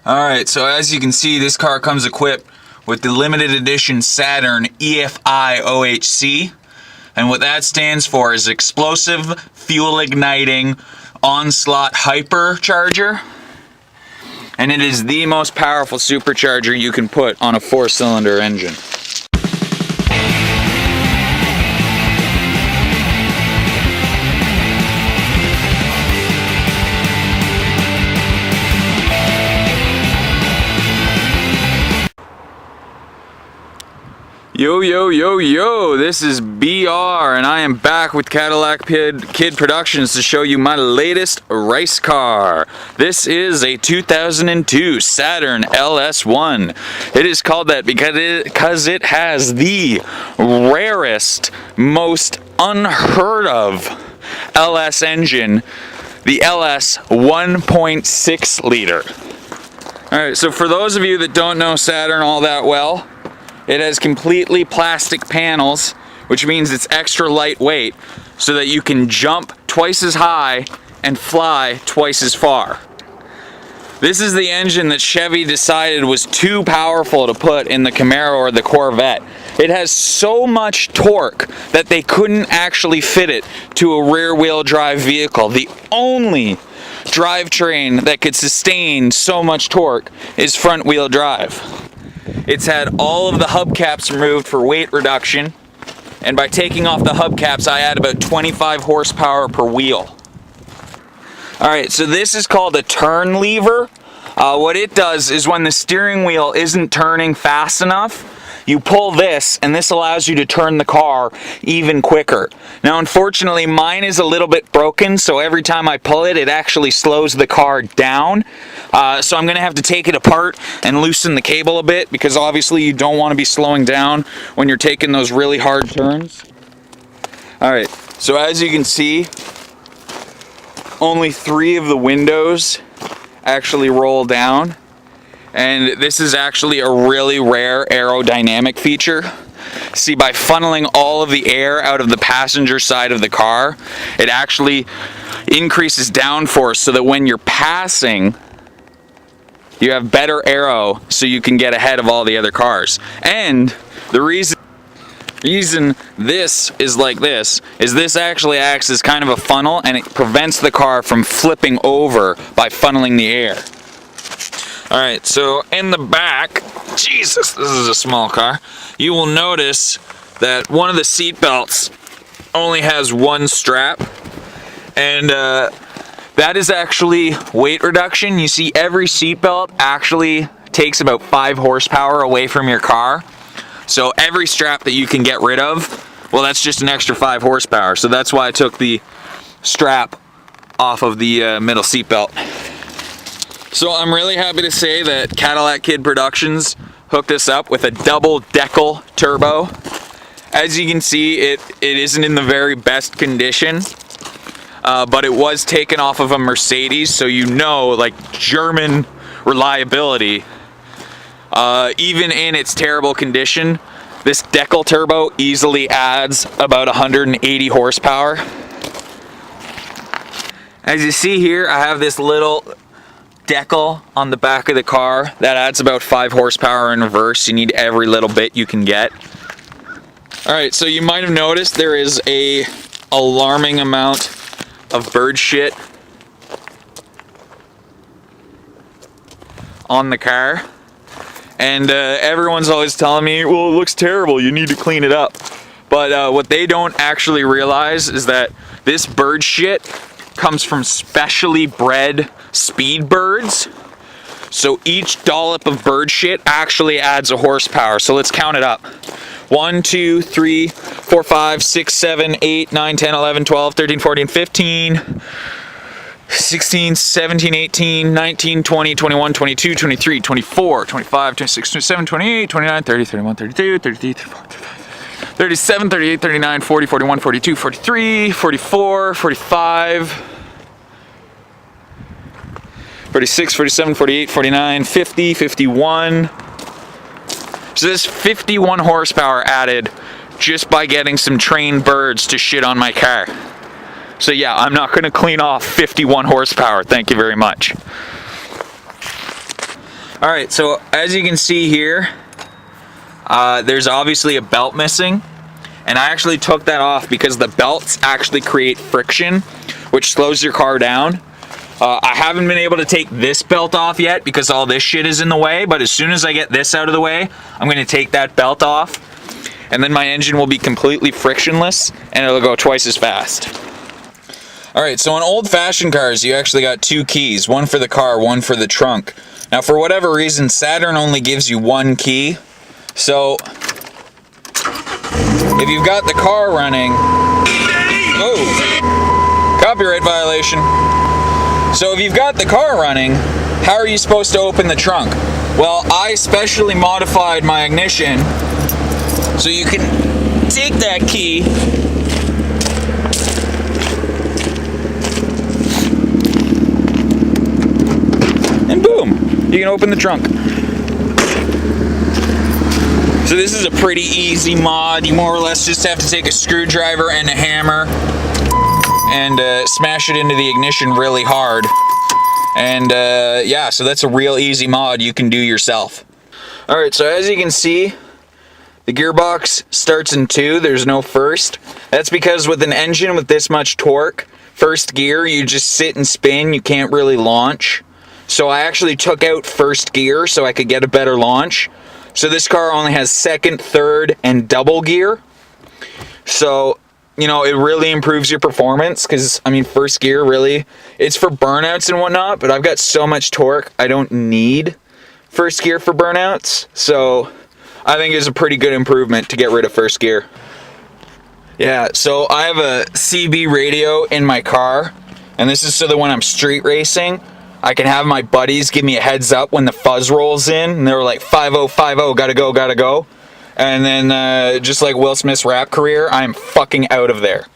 Alright, so as you can see, this car comes equipped with the limited edition Saturn EFI OHC. And what that stands for is Explosive Fuel Igniting Onslaught Hypercharger. And it is the most powerful supercharger you can put on a 4-cylinder engine. Yo, yo, yo, yo, this is BR, and I am back with Cadillac Kid Productions to show you my latest race car. This is a 2002 Saturn LS1. It is called that because it has the rarest, most unheard of LS engine, the LS 1.6 liter. Alright, so for those of you that don't know Saturn all that well, it has completely plastic panels, which means it's extra lightweight, so that you can jump twice as high and fly twice as far. This is the engine that Chevy decided was too powerful to put in the Camaro or the Corvette. It has so much torque that they couldn't actually fit it to a rear-wheel drive vehicle. The only drivetrain that could sustain so much torque is front-wheel drive. It's had all of the hubcaps removed for weight reduction, and by taking off the hubcaps I add about 25 horsepower per wheel. Alright, so this is called a turn lever. What it does is when the steering wheel isn't turning fast enough, you pull this, and this allows you to turn the car even quicker. Now unfortunately mine is a little bit broken, so every time I pull it, it actually slows the car down. So I'm going to have to take it apart and loosen the cable a bit, because obviously you don't want to be slowing down when you're taking those really hard turns. Alright, so as you can see, only 3 of the windows actually roll down. And this is actually a really rare aerodynamic feature. See, by funneling all of the air out of the passenger side of the car, it actually increases downforce so that when you're passing, you have better aero so you can get ahead of all the other cars. And the reason this is like this is this actually acts as kind of a funnel, and it prevents the car from flipping over by funneling the air. Alright, so in the back, Jesus, this is a small car, you will notice that one of the seat belts only has one strap, and that is actually weight reduction. You see, every seat belt actually takes about 5 horsepower away from your car, so every strap that you can get rid of, well, that's just an extra 5 horsepower, so that's why I took the strap off of the middle seat belt. So I'm really happy to say that Cadillac Kid Productions hooked us up with a double decal turbo. As you can see, it isn't in the very best condition, but it was taken off of a Mercedes, so you know, like, German reliability. Even in its terrible condition, this decal turbo easily adds about 180 horsepower. As you see here, I have this little decal on the back of the car that adds about 5 horsepower in reverse. You need every little bit you can get. Alright, so you might have noticed there is a alarming amount of bird shit on the car, and everyone's always telling me, well, it looks terrible, you need to clean it up. But what they don't actually realize is that this bird shit comes from specially bred speed birds. So each dollop of bird shit actually adds a horsepower. So let's count it up. 1, 2, 3, 4, 5, 6, 7, 8, 9, 10, 11, 12, 13, 14, 15, 16, 17, 18, 19, 20, 21, 22, 23, 24, 25, 26, 27, 28, 29, 30, 31, 32, 33, 34, 37, 38, 39, 40, 41, 42, 43, 44, 45, 46, 47, 48, 49, 50, 51. So there's 51 horsepower added just by getting some trained birds to shit on my car. So yeah, I'm not going to clean off 51 horsepower, thank you very much. Alright, so as you can see here, there's obviously a belt missing. And I actually took that off because the belts actually create friction, which slows your car down. I haven't been able to take this belt off yet because all this shit is in the way, but as soon as I get this out of the way, I'm going to take that belt off, and then my engine will be completely frictionless, and it'll go twice as fast. Alright, so on old-fashioned cars, you actually got two keys, one for the car, one for the trunk. Now, for whatever reason, Saturn only gives you one key, so if you've got the car running... Oh! Copyright violation. So if you've got the car running, how are you supposed to open the trunk? Well, I specially modified my ignition so you can take that key and boom, you can open the trunk. So this is a pretty easy mod. You more or less just have to take a screwdriver and a hammer and smash it into the ignition really hard. And yeah, so that's a real easy mod you can do yourself. Alright, so as you can see, the gearbox starts in 2, there's no first. That's because with an engine with this much torque, first gear, you just sit and spin, you can't really launch. So I actually took out first gear so I could get a better launch. So this car only has second, third, and double gear. So, you know, it really improves your performance because, I mean, first gear really, it's for burnouts and whatnot, but I've got so much torque, I don't need first gear for burnouts. So I think it's a pretty good improvement to get rid of first gear. Yeah, so I have a CB radio in my car, and this is so that when I'm street racing, I can have my buddies give me a heads up when the fuzz rolls in, and they're like, 5050, gotta go, gotta go. And then, just like Will Smith's rap career, I'm fucking out of there.